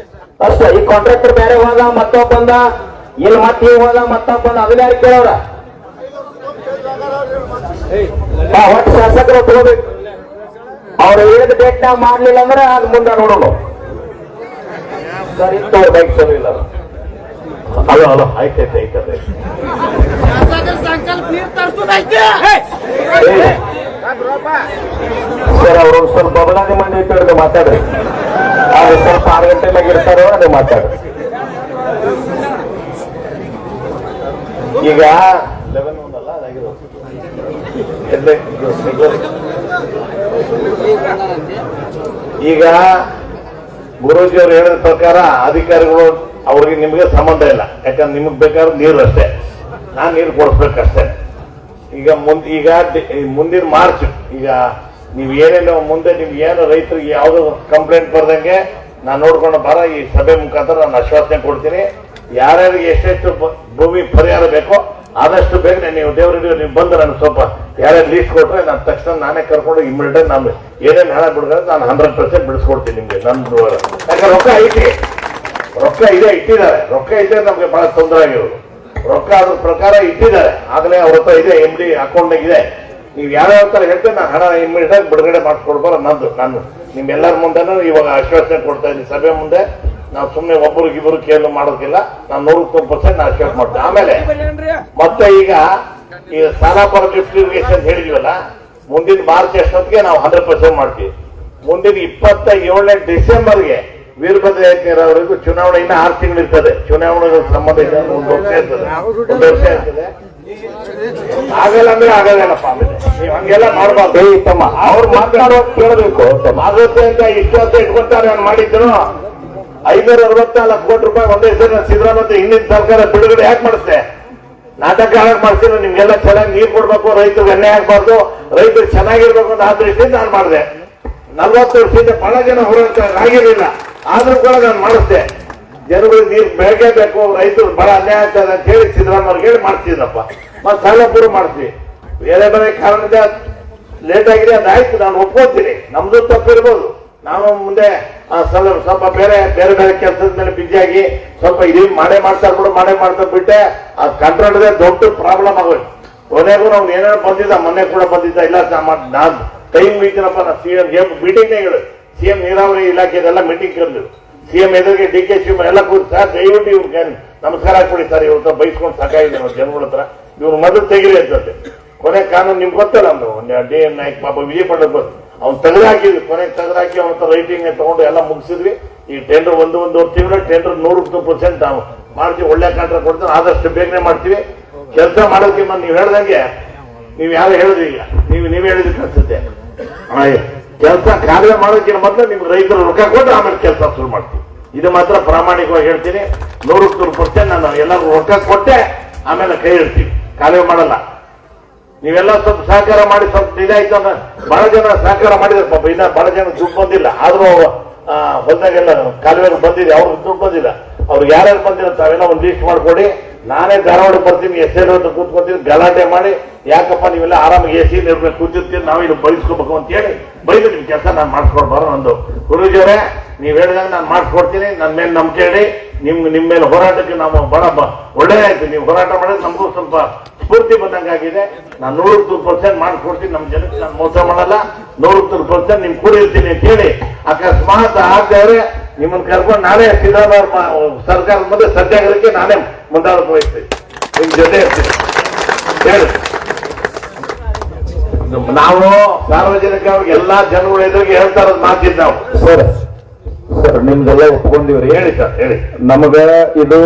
ಅಷ್ಟೇ. ಈ ಕಾಂಟ್ರಾಕ್ಟರ್ ಬೇರೆ ಹೋದ, ಮತ್ತೊಬ್ಬ ಬಂದ, ಇಲ್ಲಿ ಮತ್ತೆ ಇವ್ ಹೋದ, ಮತ್ತೊಬ್ಬ ಬಂದ, ಅದನ್ನ ಯಾರು ಕೇಳೋರ? ಒಟ್ಟು ಶಾಸಕರು ತಗೋಬೇಕು. ಅವ್ರು ಹೇಳಿದ ಡೇಟ್ ನಾವ್ ಮಾಡ್ಲಿಲ್ಲ ಅಂದ್ರೆ ಅದು ಮುಂದೆ ನೋಡೋಣ. ಸರ್ ಇತ್ತು ಬೈಕ್ ಚಲೋ ಇಲ್ಲ. ಹಲೋ ಆಯ್ತೈತೆ ಐತದೆ ಸರ್ ಅವ್ರು ಸ್ವಲ್ಪ ಬಬಲಾದಿ ಮಂದಿ ಇಟ್ಟು ಮಾತಾಡ್ರಿ. ಅವ್ರು ಸ್ವಲ್ಪ 6 ಗಂಟೆ ಮ್ಯಾಗ ಇರ್ತಾರೋ ಅದು ಮಾತಾಡ್ರಿ. ಈಗ ಈಗ ಗುರೂಜಿ ಅವ್ರು ಹೇಳಿದ ಪ್ರಕಾರ ಅಧಿಕಾರಿಗಳು ಅವ್ರಿಗೆ ನಿಮ್ಗೆ ಸಂಬಂಧ ಇಲ್ಲ. ಯಾಕಂದ್ರೆ ನಿಮಗ್ ಬೇಕಾದ್ರೆ ನೀರು ಅಷ್ಟೇ, ನಾನ್ ನೀರು ಕೊಡಿಸ್ಬೇಕಷ್ಟೇ. ಈಗ ಮುಂದಿನ ಮಾರ್ಚ್ ಈಗ ನೀವ್ ಏನೇನು ಮುಂದೆ ನಿಮ್ಗೆ ಏನು ರೈತರಿಗೆ ಯಾವ್ದು ಕಂಪ್ಲೇಂಟ್ ಬರ್ದಂಗೆ ನಾನು ನೋಡ್ಕೊಂಡು ಬರ ಈ ಸಭೆ ಮುಖಾಂತರ ನಾನು ಆಶ್ವಾಸನೆ ಕೊಡ್ತೀನಿ. ಯಾರ್ಯಾರಿಗೆ ಎಷ್ಟೆಷ್ಟು ಭೂಮಿ ಪರಿಹಾರ ಬೇಕೋ ಆದಷ್ಟು ಬೇಗ ನೀವು ದೇವರಿಗೆ ನೀವು ಬಂದು ನಾನು ಸ್ವಲ್ಪ ಯಾರ್ಯಾರು ಲೀಸ್ಟ್ ಕೊಟ್ರೆ ನಾನು ತಕ್ಷಣ ನಾನೇ ಕರ್ಕೊಂಡು ಇಮಿಡಿಯೇಟ್ ನಾನು ಏನೇನು ಹಣ ಬಿಡ್ತಾರೆ ನಾನು 100% ಬಿಡಿಸ್ಕೊಡ್ತೀನಿ ನಿಮ್ಗೆ. ನಂದು ಯಾಕಂದ್ರೆ ರೊಕ್ಕ ಇದೆ ಇಟ್ಟಿದ್ದಾರೆ. ರೊಕ್ಕ ಇದ್ರೆ ನಮ್ಗೆ ಬಹಳ ತೊಂದರೆ ಆಗಿರೋದು. ರೊಕ್ಕ ಅದ್ರ ಪ್ರಕಾರ ಇಟ್ಟಿದ್ದಾರೆ, ಆಗಲೇ ಅವ್ರ ಹತ್ರ ಇದೆ, MD ಅಕೌಂಟ್ನಾಗ ಇದೆ. ನೀವು ಯಾವ್ಯಾವ ತರ ಹೇಳ್ತೇವೆ ನಾನು ಹಣ ಇಮಿಡಿಯೇಟ್ ಬಿಡುಗಡೆ ಮಾಡಿಸ್ಕೊಡ್ಬಾರ ನಂದು. ನಾನು ನಿಮ್ಮೆಲ್ಲರ ಮುಂದೆನೂ ಇವಾಗ ಆಶ್ವಾಸನೆ ಕೊಡ್ತಾ ಇದ್ದೀನಿ ಸಭೆ ಮುಂದೆ. ನಾವು ಸುಮ್ಮನೆ ಒಬ್ಬರಿಗಿಬ್ಬರು ಕೇಳು ಮಾಡೋದಿಲ್ಲ. ನಾನು 100% ನಾನು ಆಶ್ವಾಸ ಮಾಡ್ತೇನೆ. ಆಮೇಲೆ ಮತ್ತೆ ಈಗ ಸಾಲ ಪರ ಲಿಫ್ಟ್ ಇರಿಗೇಷನ್ ಹೇಳಿದ್ವಲ್ಲ, ಮುಂದಿನ ಮಾರ್ಚ್ ಎಷ್ಟೊತ್ತಿಗೆ ನಾವು 100% ಮಾಡ್ತೀವಿ. ಮುಂದಿನ 27ನೇ ಡಿಸೆಂಬರ್ಗೆ ವೀರಭದ್ರ ನೀರಾವರಿಗೂ ಚುನಾವಣೆ ಇನ್ನ 6 ತಿಂಗಳು ಇರ್ತದೆ. ಚುನಾವಣೆಗಳ ಸಂಬಂಧ ಇದೆ, 1 ವರ್ಷ ಇರ್ತದೆ, 1 ವರ್ಷ ಇರ್ತದೆ. ಆಗಲ್ಲ ಅಂದ್ರೆ ಆಗಲ್ಲೇನಪ್ಪ. ಆಮೇಲೆ ನೀವು ಹಂಗೆಲ್ಲ ಮಾಡಬಾರ್ದು. ಅವ್ರು ಮಾತನಾಡೋ ಕೇಳಬೇಕು. ಆಗುತ್ತೆ ಅಂತ ಇಷ್ಟು ವರ್ಷ ಇಟ್ಕೊಂತಾರೆ. ನಾನು ಮಾಡಿದ್ರು 564 ಕೋಟಿ ರೂಪಾಯಿ ಒಂದೇ ಸರಿ ಸಿದ್ದರಾಮಯ್ಯ ಹಿಂದಿನ ಸರ್ಕಾರ ಬಿಡುಗಡೆ ಯಾಕೆ ಮಾಡಿಸ್ತೆ? ನಾಟಕ ಯಾಕೆ ಮಾಡ್ತೀನಿ? ನಿಮ್ಗೆಲ್ಲ ಚೆನ್ನಾಗಿ ನೀರು ಕೊಡ್ಬೇಕು, ರೈತರಿಗೆ ಅನ್ಯಾಯ ಆಗ್ಬಾರ್ದು, ರೈತರು ಚೆನ್ನಾಗಿರ್ಬೇಕು ಅಂತ ಆ ದೃಷ್ಟಿಯಿಂದ ನಾನು ಮಾಡಿದೆ. 40 ವರ್ಷದಿಂದ ಬಹಳ ಜನ ಹೋರಾಟ ಆಗಿರಲಿಲ್ಲ, ಆದ್ರೂ ಕೂಡ ನಾನು ಮಾಡಿಸ್ದೆ. ಜನಗಳಿಗೆ ನೀರು ಬೇಕೇ ಬೇಕು, ರೈತರು ಬಹಳ ಅನ್ಯಾಯ ಆಗ್ತದೆ ಅಂತ ಹೇಳಿ ಸಿದ್ದರಾಮಯ್ಯ ಹೇಳಿ ಮಾಡ್ತಿದ್ನಪ್ಪ. ಮತ್ತೆ ಸಾಲ ಪೂರ್ವ ಮಾಡ್ತೀವಿ. ಬೇರೆ ಬೇರೆ ಕಾರಣದಿಂದ ಲೇಟ್ ಆಗಿದೆ, ಅದಾಯ್ತು, ನಾನು ಒಪ್ಕೊಳ್ತೀನಿ. ನಮ್ದು ತಪ್ಪಿರ್ಬೋದು. ನಾವು ಮುಂದೆ ಸ್ವಲ್ಪ ಬೇರೆ ಕೆಲಸದ ಮೇಲೆ ಬಿಜಿಯಾಗಿ ಸ್ವಲ್ಪ ಇದು ಮಾಡೇ ಮಾಡ್ತಾ ಬಿಟ್ಟೆ. ಆ ಕಂಟ್ರೋಲ್ದೇ ದೊಡ್ಡ ಪ್ರಾಬ್ಲಮ್ ಆಗೋಯ್ತು. ಕೊನೆಗೂ ನಾವು ಏನೇನೋ ಬಂದಿದ್ದ, ಮೊನ್ನೆ ಕೂಡ ಬಂದಿದ್ದ. ಇಲ್ಲ ನಾನು ಟೈಮ್ ಮೀಟಿನಪ್ಪ, ನಾನು CM ಮೀಟಿಂಗ್ನೇ ಹೇಳು. CM ನೀರಾವರಿ ಇಲಾಖೆದೆಲ್ಲ ಮೀಟಿಂಗ್ ಕರೆದು CM ಎದುರಿಗೆ DK ಎಲ್ಲ ಕೂತು ಸರ್ ದಯವಿಟ್ಟು ಇವ್ರಿಗೆ ನಮಸ್ಕಾರ ಹಾಕ್ಬಿಡಿ ಸರ್, ಇವತ್ತು ಬೈಸ್ಕೊಂಡು ಸಾಕಾಗಿದೆ ಜನಗಳ ಹತ್ರ, ಇವ್ರು ಮೊದಲು ತೆಗಿರಿ ಅಂತಂತೆ. ಕೊನೆ ಕಾನೂನು ನಿಮ್ಗೆ ಗೊತ್ತಲ್ಲ, ಒಂದು DM ನಾಯ್ಕ ಪಾಪ ವಿಜಯ ಪಂಡಿತ್ ಬಂದು ಅವ್ನು ತೆಗೆದಾಕಿದ್ವಿ. ಕೊನೆಗೆ ತೆಗೆದಾಕಿ ಅವನ ಹತ್ರ ರೈಟಿಂಗ್ ತಗೊಂಡು ಎಲ್ಲ ಮುಗಿಸಿದ್ವಿ. ಈ ಟೆಂಡರ್ 1-1.5 ತಿಂಗಳು ಟೆಂಡರ್ 100% ನಾವು ಮಾಡ್ತೀವಿ. ಒಳ್ಳೆ ಕಾಂಟ್ರಾಕ್ಟ್ ಕೊಡ್ತೀವಿ, ಆದಷ್ಟು ಬೇಗನೆ ಮಾಡ್ತೀವಿ. ಕೆಲಸ ಮಾಡೋದಕ್ಕೆ ನೀವು ಹೇಳ್ದಂಗೆ ನೀವು ಯಾರು ಹೇಳಿದ್ರಿ, ಈಗ ನೀವ್ ಹೇಳಿದಕ್ಕೆ ಅನ್ಸುತ್ತೆ. ಕೆಲಸ ಕಾರ್ಯ ಮಾಡೋದಕ್ಕಿಂತ ಮೊದಲು ನಿಮ್ಗೆ ರೈತರು ರೊಕ್ಕ ಕೊಟ್ಟು ಆಮೇಲೆ ಕೆಲಸ ಶುರು ಮಾಡ್ತೀವಿ. ಇದು ಮಾತ್ರ ಪ್ರಾಮಾಣಿಕವಾಗಿ ಹೇಳ್ತೀನಿ. 100% ನಾನು ಎಲ್ಲರಿಗೂ ರೊಕ್ಕ ಕೊಟ್ಟೆ ಆಮೇಲೆ ಕೈ ಇಡ್ತೀವಿ, ಕಾರ್ಯ ಮಾಡಲ್ಲ. ನೀವೆಲ್ಲ ಸ್ವಲ್ಪ ಸಹಕಾರ ಮಾಡಿ ಸ್ವಲ್ಪ ಇದಾಯ್ತು ಅಂದ್ರೆ ಬಹಳ ಜನ ಸಹಕಾರ ಮಾಡಿದ್ರೆ ಪಾಪ. ಇನ್ನ ಬಹಳ ಜನ ದುಡ್ಡು ಬಂದಿಲ್ಲ, ಆದ್ರೂ ಹೊಲದಾಗೆಲ್ಲ ಕಾಲುವೆಗೆ ಬಂದಿದೆ, ಅವ್ರಿಗೆ ದುಡ್ಡು ಬಂದಿಲ್ಲ. ಅವ್ರಿಗೆ ಯಾರ್ಯಾರು ಬಂದಿಲ್ಲ ತಾವೆಲ್ಲ ಒಂದು ಲೀಸ್ಟ್ ಮಾಡ್ಕೊಡಿ. ನಾನೇ ಧಾರವಾಡ ಬರ್ತೀನಿ, SL ಅಂತ ಕೂತ್ಕೊತೀನಿ, ಗಲಾಟೆ ಮಾಡಿ ಯಾಕಪ್ಪ ನೀವೆಲ್ಲ ಆರಾಮಾಗಿ AC ಕೂತಿರ್ತೀರಿ, ನಾವು ಇಲ್ಲಿ ಬಯಸ್ಕೋಬೇಕು ಅಂತ ಹೇಳಿ ಬೈದು ನಿಮ್ ಕೆಲಸ ನಾನು ಮಾಡಿಸ್ಕೊಡ್ಬಾರ ಒಂದು ಗುರೂಜಿಯವರೇ ನೀವ್ ಹೇಳಿದಾಗ ನಾನು ಮಾಡಿಸ್ಕೊಡ್ತೀನಿ. ನನ್ನ ಮೇಲೆ ನಂಬಿಕೆ ಹೇಳಿ ನಿಮ್ಮ ಮೇಲೆ ಹೋರಾಟಕ್ಕೆ ನಾವು ಬಹಳ ಒಳ್ಳೆ ಆಯ್ತು. ನೀವು ಹೋರಾಟ ಮಾಡಿದ್ರೆ ನಮಗೂ ಸ್ವಲ್ಪ ಸ್ಫೂರ್ತಿ ಬಂದಂಗಾಗಿದೆ. ನಾನು 100% ಮಾಡಿಸ್ಕೊಡ್ತೀನಿ. ನಮ್ಮ ಜನಕ್ಕೆ ನಾನು ಮೋಸ ಮಾಡಲ್ಲ. 100% ನಿಮ್ ಕೂಡ ಇರ್ತೀನಿ ಅಂತ ಹೇಳಿ ಅಕಸ್ಮಾತ್ ಆಗದೆ ನಿಮ್ಮನ್ನ ಕರ್ಕೊಂಡು ನಾನೇ ಸಿದ್ದರಾಮಯ್ಯ ಸರ್ಕಾರದ ಮುಂದೆ ಸತ್ಯಾಗ್ರಹಕ್ಕೆ ನಾನೇ ಮುಂದಾಳತ್ವ ವಹಿಸ್ತೀನಿ. ನಿಮ್ ಜೊತೆ ಇರ್ತೀನಿ ಹೇಳಿ. ನಾವು ಸಾರ್ವಜನಿಕವಾಗಿ ಎಲ್ಲಾ ಜನಗಳು ಎದುರಿಗೆ ಹೇಳ್ತಾ ಇರೋದು ಮಾತಿದ್ ನಾವು. ಸರ್ ನಿಮ್ದೆಲ್ಲ ಒಪ್ಕೊಂಡಿವ್ರಿ. ಹೇಳಿ ಸರ್ ಹೇಳಿ. ನಮಗ ಇದು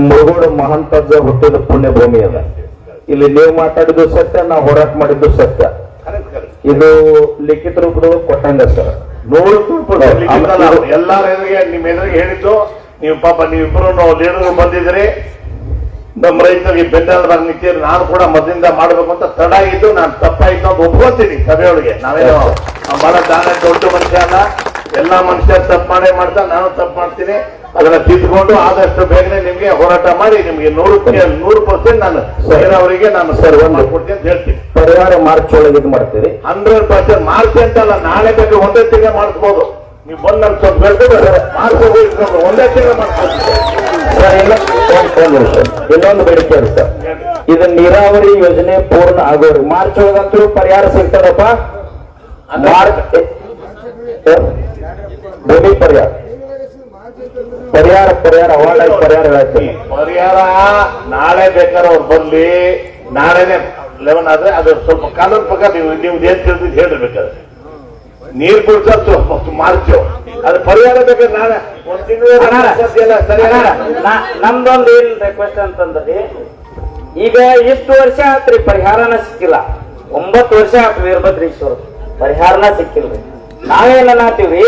ಮುರುಗೋಡು ಮಹಂತಜ್ಜ ಹುಟ್ಟಿದ ಪುಣ್ಯ ಭೂಮಿ ಅದ. ಇಲ್ಲಿ ನೀವು ಮಾತಾಡಿದ್ದು ಸತ್ಯ, ನಾವು ಹೋರಾಟ ಮಾಡಿದ್ದು ಸತ್ಯ. ಇದು ಲಿಖಿತ ರೂಪದೊಳಗೆ ಕೊಟ್ಟಂಗ ಸರ್. 100% ಎಲ್ಲಾರ ಎದುರಿಗೆ ನಿಮ್ಮ ಎದುರಿಗೆ ಹೇಳಿದ್ದು ನೀವು. ಪಾಪ ನೀವಿಬ್ಬರು ಲೀಡರ್ ಬಂದಿದ್ರಿ. ನಮ್ಮ ರೈತರಿಗೆ ಬೆಂಬಲದಾಗ ನಿಂತಿರಿ. ನಾನು ಕೂಡ ಮೊದಲಿಂದ ಮಾಡ್ಬೇಕು ಅಂತ ತಡ ಆಗಿದ್ದು ನಾನು ತಪ್ಪಾಯ್ತು ಅಂತ ಒಪ್ಕೊತೀನಿ ಸಭೆಯೊಳಗೆ. ನಾವೇನೋ ಬಹಳ ದೊಡ್ಡ ಮನುಷ್ಯ ಅಲ್ಲ. ಎಲ್ಲಾ ಮನುಷ್ಯ ತಪ್ಪು ಮಾಡೇ ಮಾಡ್ತಾ ನಾನು ತಪ್ಪು ಮಾಡ್ತೀನಿ. ಅದನ್ನ ತಿದ್ದುಕೊಂಡು ಆದಷ್ಟು ಬೇಗನೆ ನಿಮ್ಗೆ ಹೋರಾಟ ಮಾಡಿ ನಿಮ್ಗೆ 100% ನಾನು ಅವರಿಗೆ ನಾನು ಸರ್ವ್ ಮಾಡ್ಕೊಡ್ತೀನಿ ಅಂತ ಹೇಳ್ತೀನಿ. ಪರಿಹಾರ ಮಾರ್ಚ್ ಒಳಗೆ ಇದು ಮಾಡ್ತೀರಿ. 100% ಮಾರ್ಚ್ ಅಂತಲ್ಲ, ನಾಳೆ ಬೇಕು ಒಂದೇ ತಿಂಗಳ ಮಾಡಿಸ್ಬೋದು. ನೀವು ಬಂದು ನನ್ ಸ್ವಲ್ಪ ಬೆಳೆದು ಮಾಡಿಸ್ಬೋದು. ಒಂದೇ ತಿಂಗಳ ಮಾಡಿಸ್ಬೋದು. ಇನ್ನೊಂದು ಬೇಡಿಕೆ ಇರುತ್ತೆ. ಇದು ನೀರಾವರಿ ಯೋಜನೆ ಪೂರ್ಣ ಆಗೋರು ಮಾರ್ಚ್ ಒಳಗಂತೂ ಪರಿಹಾರ ಸಿಗ್ತದಪ್ಪ. ಭೂಮಿ ಪರಿಹಾರ ಅವಾರ್ಡ್ ಆಗಿ ಪರಿಹಾರ ಹೇಳ್ತೀನಿ. ಪರಿಹಾರ ನಾಳೆ ಬೇಕಾದ್ರೆ ಅವ್ರು ಬರ್ಲಿ. ನಾಳೆನೆ 11 ಆದ್ರೆ ಅದು ಸ್ವಲ್ಪ ಕಾನೂನು ಪ್ರಕಾರ ನೀವು ಏನ್ ತಿಳಿದಿದ್ದು ಹೇಳಿರ್ಬೇಕಾದ್ರೆ ನೀರ್ ಬಿಡ್ಸೋ ಮಾರ್ಚು ಅದು ಪರಿಹಾರ ಬೇಕಾದ್ರೆ ನಾಳೆ ಒಂದ್ ತಿಂಗಳು. ನಮ್ದೊಂದು ಏನ್ ರಿಕ್ವೆಸ್ಟ್ ಅಂತಂದ್ರಿ, ಈಗ ಇಷ್ಟು ವರ್ಷ ಆತ್ರಿ ಪರಿಹಾರನ ಸಿಕ್ಕಿಲ್ಲ. 9 ವರ್ಷ ಆಯ್ತು ವೀರಭದ್ರೇಶ್ವರ ಪರಿಹಾರನ ಸಿಕ್ಕಿಲ್ರಿ. ನಾವೇನಾತೀವ್ರಿ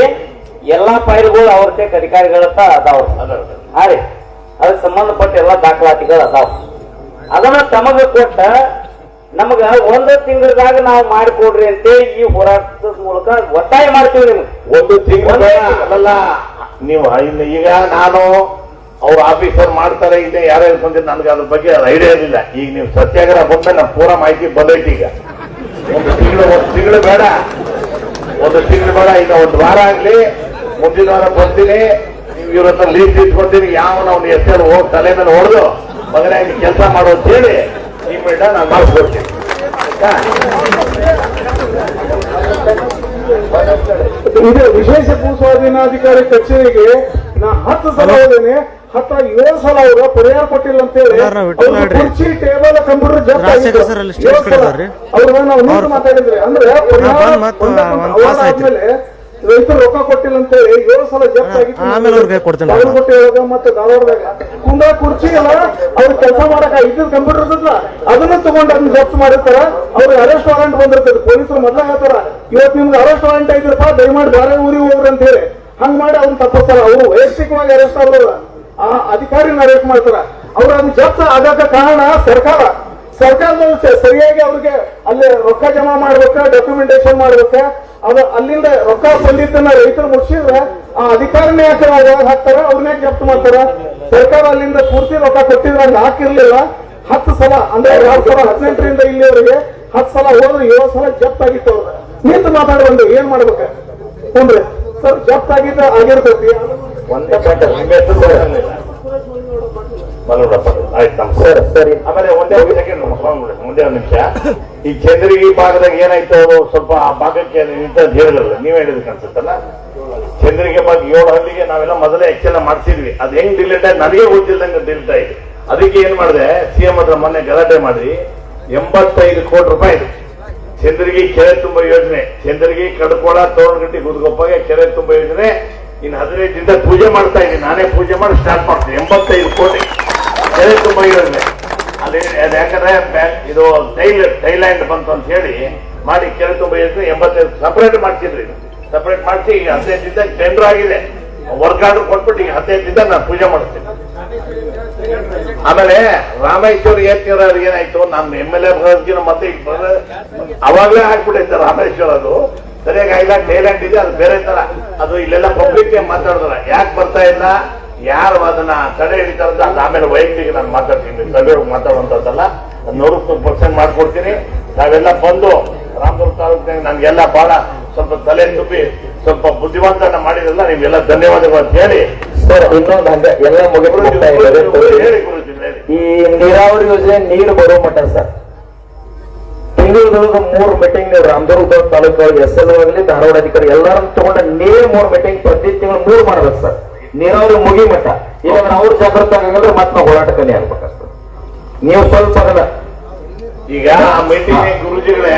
ಎಲ್ಲಾ ಫೈಲ್ಗಳು ಅವ್ರದೇ ಅಧಿಕಾರಿಗಳ ಅದಾವ. ಹಾ ರೀ, ಅದಕ್ಕೆ ಸಂಬಂಧಪಟ್ಟ ಎಲ್ಲಾ ದಾಖಲಾತಿಗಳು ಅದಾವ. ಅದನ್ನ ತಮಗ ಕೊಟ್ಟ ನಮಗ 1 ತಿಂಗಳದಾಗ ನಾವು ಮಾಡಿಕೊಡ್ರಿ ಅಂತೇಳಿ ಈ ಹೋರಾಟದ ಮೂಲಕ ಒತ್ತಾಯ ಮಾಡ್ತೀವಿ ನಿಮ್ಗೆ. 1 ತಿಂಗಳ ಅಲ್ಲ. ನೀವು ಈಗ ನಾನು ಅವ್ರ ಆಫೀಸರ್ ಮಾಡ್ತಾರೆ ಇಲ್ಲ ಯಾರ್ಯಾರು ಬಂದಿದ್ದು ನನಗೆ ಅದ್ರ ಬಗ್ಗೆ ಐಡಿಯಾ ಇರಲಿಲ್ಲ. ಈಗ ನೀವು ಸತ್ಯಾಗ್ರಹ ಬಂದ ನಮ್ ಪೂರ ಮಾಹಿತಿ ಬಂದೈತಿ. ಈಗ 1 ತಿಂಗಳು ಬೇಡ, 1 ತಿಂಗಳು ಬೇಡ. ಈಗ 1 ವಾರ ಆಗ್ಲಿ, ಮುಂದಿನ ವಾರ ಬರ್ತೀನಿ. ನೀವು ಇವ್ರ ಹತ್ರ ಲೀಸ್ಟ್ ಇಟ್ಕೊತೀನಿ. ಯಾವ ನಾವು ಹೆಸರು ಹೋಗಿ ತಲೆ ಮೇಲೆ ಹೊಡೆದು ಮಗನೇ ಕೆಲಸ ಮಾಡೋ ಅಂತ ಹೇಳಿ ಇಮ್ಮಿಡಿಯೇಟ್ ನಾನು ಮಾಡಿಸ್ಕೊಡ್ತೀನಿ. ಇದು ವಿಶೇಷ ಭೂ ಸ್ವಾಧೀನಾಧಿಕಾರಿ ಕಚೇರಿಗೆ ನಾ 10 ಸಲ ಹೋದೇನೆ. 7 ಸಲ ಅವ್ರ ಪರಿಹಾರ ಕೊಟ್ಟಿಲ್ಲ ಅಂತ ಹೇಳಿ ಕುರ್ಚಿ ಟೇಬಲ್ ಕಂಪ್ಯೂಟರ್ ಜಪ್ತ ಅವ್ರ ನಾವು ನಿಂತು ಮಾತಾಡಿದ್ರಿ. ಅಂದ್ರೆ ಆದ್ಮೇಲೆ ರೈತರು ರೊಕ್ಕ ಕೊಟ್ಟಿಲ್ಲ ಅಂತ ಹೇಳಿ 7 ಸಲ ಜಪ್ತ ಆಗಿತ್ತು. ಮತ್ತೆ ಧಾರವಾಡದಾಗ ಕುಂದ ಕುರ್ಚಿ ಎಲ್ಲ ಅವ್ರ ಕೆಲಸ ಮಾಡಕ ಇದ್ದ ಕಂಪ್ಯೂಟರ್ ಇರ್ತದಲ್ಲ ಅದನ್ನ ತಗೊಂಡು ಅದನ್ನ ಜಪ್ತ ಮಾಡಿರ್ತಾರ. ಅವ್ರಿಗೆ ಅರೆಸ್ಟ್ ವಾರೆಂಟ್ ಬಂದಿರ್ತದೆ. ಪೊಲೀಸರು ಮೊದಲ ಹೇಳ್ತಾರ ಇವತ್ತು ನಿಮ್ಗೆ ಅರೆಸ್ಟ್ ವಾರೆಂಟ್ ಆಗಿದ್ರಪ್ಪ ದಯಮಾಡಿ ಬೇರೆ ಊರಿಗೆ ಹೋಗ್ರಿ ಅಂತ ಹೇಳಿ. ಹಂಗ್ ಮಾಡಿ ಅವ್ರನ್ನ ತಪ್ಪಿಸ್ತಾರ. ಅವರು ವೈಯಕ್ತಿಕವಾಗಿ ಅರೆಸ್ಟ್ ಆಗೋಲ್ಲ, ಆ ಅಧಿಕಾರಿನ ಅರೆಸ್ಟ್ ಮಾಡ್ತಾರ. ಅವ್ರು ಅದನ್ನ ಜಪ್ತ ಆಗಕ ಕಾರಣ ಸರ್ಕಾರದವ್ರು ಸರಿಯಾಗಿ ಅವ್ರಿಗೆ ಅಲ್ಲಿ ರೊಕ್ಕ ಜಮಾ ಮಾಡ್ಬೇಕ, ಡಾಕ್ಯುಮೆಂಟೇಶನ್ ಮಾಡ್ಬೇಕ. ಅದು ಅಲ್ಲಿಂದ ರೊಕ್ಕ ಬಂದಿದ್ದನ್ನ ರೈತರು ಮುಗಿಸಿದ್ರೆ ಆ ಅಧಿಕಾರಿನೇ ಯಾಕೆ ಹಾಕ್ತಾರ, ಅವ್ರನ್ನೇ ಜಪ್ತ ಮಾಡ್ತಾರ. ಸರ್ಕಾರ ಅಲ್ಲಿಂದ ಪೂರ್ತಿ ರೊಕ್ಕ ಕೊಟ್ಟಿದ್ರೆ ಹಂಗ ಹಾಕಿರ್ಲಿಲ್ಲ. 10 ಸಲ ಅಂದ್ರೆ 2018ರಿಂದ ಇಲ್ಲಿವರೆಗೆ 10 ಸಲ ಹೋದ್ರೆ 7 ಸಲ ಜಪ್ತ ಆಗಿತ್ತು. ಅವ್ರ ನಿಂತು ಮಾತಾಡಿ ಬಂದು ಏನ್ ಮಾಡ್ಬೇಕ ಅಂದ್ರೆ ಸರ್ ಜಪ್ತ ಆಗಿರ್ತೈತಿ. ಸರಿ, ಆಮೇಲೆ ಒಂದೇ ಸೆಕೆಂಡ್ ಮುಂದೆ 1 ನಿಮಿಷ. ಈ ಚಂದ್ರಗಿ ಭಾಗದಾಗ ಏನಾಯ್ತು ಅವರು ಸ್ವಲ್ಪ ಆ ಭಾಗಕ್ಕೆ ನಿಂತ ಹೇಳಿದ್ರಲ್ಲ, ನೀವ್ ಹೇಳಿದಕ್ಕೆ ಅನ್ಸುತ್ತಲ್ಲ. ಚಂದ್ರಗಿ ಭಾಗ 7 ಹಳ್ಳಿಗೆ ನಾವೆಲ್ಲ ಮೊದಲೇ ಹೆಚ್ಚೆಲ್ಲ ಮಾಡ್ತಿದ್ವಿ. ಅದು ಹೆಂಗ್ ಡಿಲೀಟ್ ಆಗಿ ನನಗೆ ಗೊತ್ತಿಲ್ಲದಂಗೆ ಡಿಲೀಟ್ ಆಯ್ತು. ಅದಕ್ಕೆ ಏನ್ ಮಾಡಿದೆ, CM ಹತ್ರ ಮೊನ್ನೆ ಗಲಾಟೆ ಮಾಡಿ 85 ಕೋಟಿ ರೂಪಾಯಿ ಚಂದ್ರಗಿ ಕೆರೆ ತುಂಬ ಯೋಜನೆ, ಚಂದ್ರಗಿ ಕಡ್ಕೋಳ ತೋರಣಗಟ್ಟಿ ಗುದ್ಗೊಪ್ಪಗೆ ಕೆರೆ ತುಂಬ ಯೋಜನೆ ಇನ್ನು 15 ದಿನದ ಪೂಜೆ ಮಾಡ್ತಾ ಇದ್ದೀನಿ. ನಾನೇ ಪೂಜೆ ಮಾಡಿ ಸ್ಟಾರ್ಟ್ ಮಾಡ್ತೀನಿ. 85 ಕೋಟಿ ಕೆರೆ ತುಂಬ ಯೋಜನೆ. ಅಲ್ಲಿ ಯಾಕಂದ್ರೆ ಇದು ಥೈಲ್ಯಾಂಡ್ ಬಂತು ಅಂತ ಹೇಳಿ ಮಾಡಿ ಕೆರೆ ತುಂಬ ಯೋಜನೆ 85 ಸಪರೇಟ್ ಮಾಡ್ತಿದ್ರಿ. ಸಪರೇಟ್ ಮಾಡಿಸಿ ಈಗ 15 ದಿನದ ಟೆಂಡರ್ ಆಗಿದೆ. ವರ್ಕ್ ಆರ್ಡರ್ ಕೊಟ್ಬಿಟ್ಟು ಈಗ 15 ದಿನದ ನಾನು ಪೂಜೆ ಮಾಡ್ತೀನಿ. ಆಮೇಲೆ ರಾಮೇಶ್ವರ ಏತ್ನವ್ರಿಗೆ ಏನಾಯ್ತು, ನಾನು MLA ಬರೋದಕ್ಕಿಂತ ಮತ್ತೆ ಅವಾಗಲೇ ಹಾಕ್ಬಿಟ್ಟೈತೆ ರಾಮೇಶ್ವರ. ಅದು ಸರಿಯಾಗಿ ಆಗಿಲ್ಲ. ಥೈಲ್ಯಾಂಡ್ ಇದೆ, ಅದು ಬೇರೆ ತರ. ಅದು ಇಲ್ಲೆಲ್ಲ ಪಬ್ಲಿಕ್ ಮಾತಾಡಿದಾರೆ ಯಾಕೆ ಬರ್ತಾ ಇಲ್ಲ, ಯಾರು ಅದನ್ನ ತಡೆ ಹಿಡಿತಾರಂತ. ಅದು ಆಮೇಲೆ ವೈಯಕ್ತಿಕ ನಾನು ಮಾತಾಡ್ತೀನಿ. ಸಭೆ ಮಾತಾಡುವಂತದ್ದಲ್ಲ. 100% ಮಾಡ್ಕೊಡ್ತೀನಿ. ನಾವೆಲ್ಲ ಬಂದು ರಾಮದುರ್ಗ ತಾಲೂಕಿನಾಗ ನನ್ಗೆಲ್ಲ ಬಹಳ ಸ್ವಲ್ಪ ತಲೆ ತುಂಬಿ ಸ್ವಲ್ಪ ಬುದ್ಧಿವಂತನ ಮಾಡಿದ್ರಲ್ಲ ನಿಮ್ಗೆಲ್ಲ ಧನ್ಯವಾದಗಳು ಅಂತ ಹೇಳಿ ಸರ್ ಇನ್ನೊಂದು ಹಂಗ ಎಲ್ಲ ಮುಗಿಸ್ತಾ ಇದ್ದಾರೆ ಹೇಳಿ ಗುರುಜಿ ಹೇಳಿ. ಈ ನೀರಾವರಿ ಯೋಜನೆ ನೀರು ಬರೋ ಮಟ್ಟ ಸರ್ ತಿಂಗಳದೊಳಗೆ 3 ಮೀಟಿಂಗ್ ನೀವು ರಾಮದುರ್ಗ ತಾಲೂಕು SLO ಆಗಲಿ ಧಾರವಾಡ ಅಧಿಕಾರಿ ಎಲ್ಲರನ್ನು ತಗೊಂಡ ನೀವೇ 3 ಮೀಟಿಂಗ್ ಪ್ರತಿ ತಿಂಗಳು 3 ಮಾಡ್ಬೇಕು ಸರ್ ನೀರಾವರಿ ಮುಗಿ ಮಟ್ಟ ಇಲ್ಲ ಅವ್ರು ಜಾಗೃತ ಆಗಂದ್ರೆ ಮತ್ತೆ ನಾವು ಹೋರಾಟಕ್ಕನೇ ಆಗ್ಬೇಕಾಗ್ತದೆ ನೀವು ಸ್ವಲ್ಪ ಅದನ್ನ ಈಗ ಆ ಮೀಟಿಂಗ್ ಗುರುಜಿಗಳೇ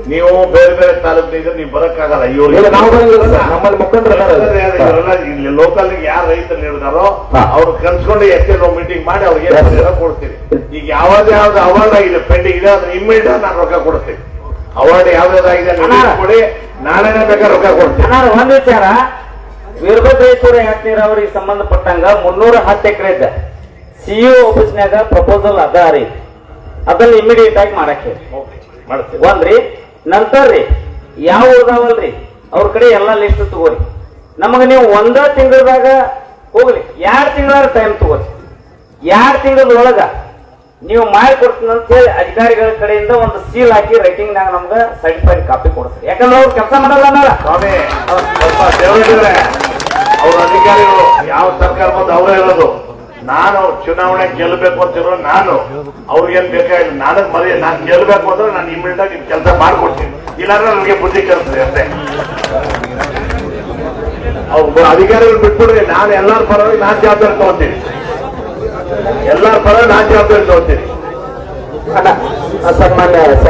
ನೀವು ಬೇರೆ ಬೇರೆ ತಾಲೂಕಿನಿಂದ ನೀವು ಬರಕ್ಕಾಗಲ್ಲ ಈಗ ಇವ್ರಿಗೆ ನಾವು ಬರಂಗಿಲ್ಲ ಸರ್ ನಮ್ಮಲ್ಲಿ ಮುಖಂಡರು ಇವರೆಲ್ಲ ಇಲ್ಲಿ ಲೋಕಲ್ ಯಾರು ರೈತರು ಹೇಳಿದಾರೋ ಹಾ. ಅವ್ರು ಕನ್ಸ್ಕೊಂಡು ಎಷ್ಟೇನೋ ಮೀಟಿಂಗ್ ಮಾಡಿ ಅವ್ರಿಗೆ ಪರಿಹಾರ ಕೊಡ್ತೀವಿ ಈಗ ಯಾವ್ದು ಅವಾರ್ಡ್ ಆಗಿದೆ ಪೆಂಡಿಂಗ್ ಇದೆ ಅದನ್ನ ಇಮ್ಮಿಡಿಯೇಟ್ ನಾನು ರೊಕ್ಕ ಕೊಡ್ತೀನಿ ಅವಾರ್ಡ್ ಯಾವ್ದಾಗಿದೆ ಕೊಡಿ ನಾಳೆನೇ ಬೇಕಾದ್ರೆ ರೊಕ್ಕ ಕೊಡ್ತೀನಿ ನಾನು ಒಂದ್ ವಿಚಾರ ವೀರಭದ್ರೇಶ್ವರ ನೀರಾವರಿಗೆ ಸಂಬಂಧಪಟ್ಟಂಗ 310 ಎಕರೆ ಇದ್ದ ಸಿಇಒ ಆಫೀಸ್ನಾಗ ಪ್ರಪೋಸಲ್ ಅದ ರೀ ಅದನ್ನ ಇಮಿಡಿಯೇಟ್ ಆಗಿ ಮಾಡಕ್ಕೆ ಮಾಡ್ತೀನಿ ಒಂದ್ರಿ ನಂತರ ರೀ ಯಾವ ಉಳ್ದಾವಲ್ರಿ ಅವ್ರ ಕಡೆ ಎಲ್ಲಾ ಲಿಸ್ಟ್ ತಗೋರಿ ನಮಗ ನೀವು 1 ತಿಂಗಳದಾಗ ಹೋಗ್ಲಿ 2 ತಿಂಗಳ ಟೈಮ್ ತಗೋರಿ 2 ತಿಂಗಳದೊಳಗ ನೀವು ಮಾಡಿ ಕೊಡ್ತೀನಿ ಅಂತ ಹೇಳಿ ಅಧಿಕಾರಿಗಳ ಕಡೆಯಿಂದ ಒಂದು ಸೀಲ್ ಹಾಕಿ ರೈಟಿಂಗ್ ನಾಗ ನಮ್ಗ ಸರ್ಟಿಫೈಡ್ ಕಾಪಿ ಕೊಡ್ತೀರಿ ಯಾಕಂದ್ರೆ ಅವ್ರು ಕೆಲಸ ಮಾಡಲ್ಲ ಅನ್ನಲ್ಲ ಸ್ವಾಮಿ ಸ್ವಲ್ಪ ದೇವರಿದ್ರೆ ಅವ್ರ ಅಧಿಕಾರಿಗಳು ಯಾವ ಸರ್ಕಾರ ಬಂದು ಅವರೇ ಇರೋದು ನಾನು ಚುನಾವಣೆ ಗೆಲ್ಲಬೇಕು ಅಂತಿರೋ ನಾನು ಅವ್ರಿಗೇನ್ ಬೇಕಾಗಿಲ್ಲ ನನಗ್ ನಾನು ಗೆಲ್ಲಬೇಕು ಅಂದ್ರೆ ನಾನು ಇಮಿಡಿಯೇಟ್ ಆಗಿ ಕೆಲಸ ಮಾಡ್ಕೊಡ್ತೀನಿ ಇಲ್ಲಾಂದ್ರೆ ನನಗೆ ಬುದ್ಧಿ ಕಲಿಸ್ತದೆ ಅಷ್ಟೇ ಅವ್ರು ಅಧಿಕಾರಿಗಳು ಬಿಟ್ಬಿಡ್ರಿ ನಾನು ಎಲ್ಲಾರ ಪರವಾಗಿ ನಾನ್ ಜವಾಬ್ದಾರಿ ತಗೊಂತೀನಿ ಎಲ್ಲಾರ ಪರವಾಗಿ ನಾನ್ ಜವಾಬ್ದಾರಿ ತಗೊಂತೀನಿ ಸನ್ಮಾನ್ಯ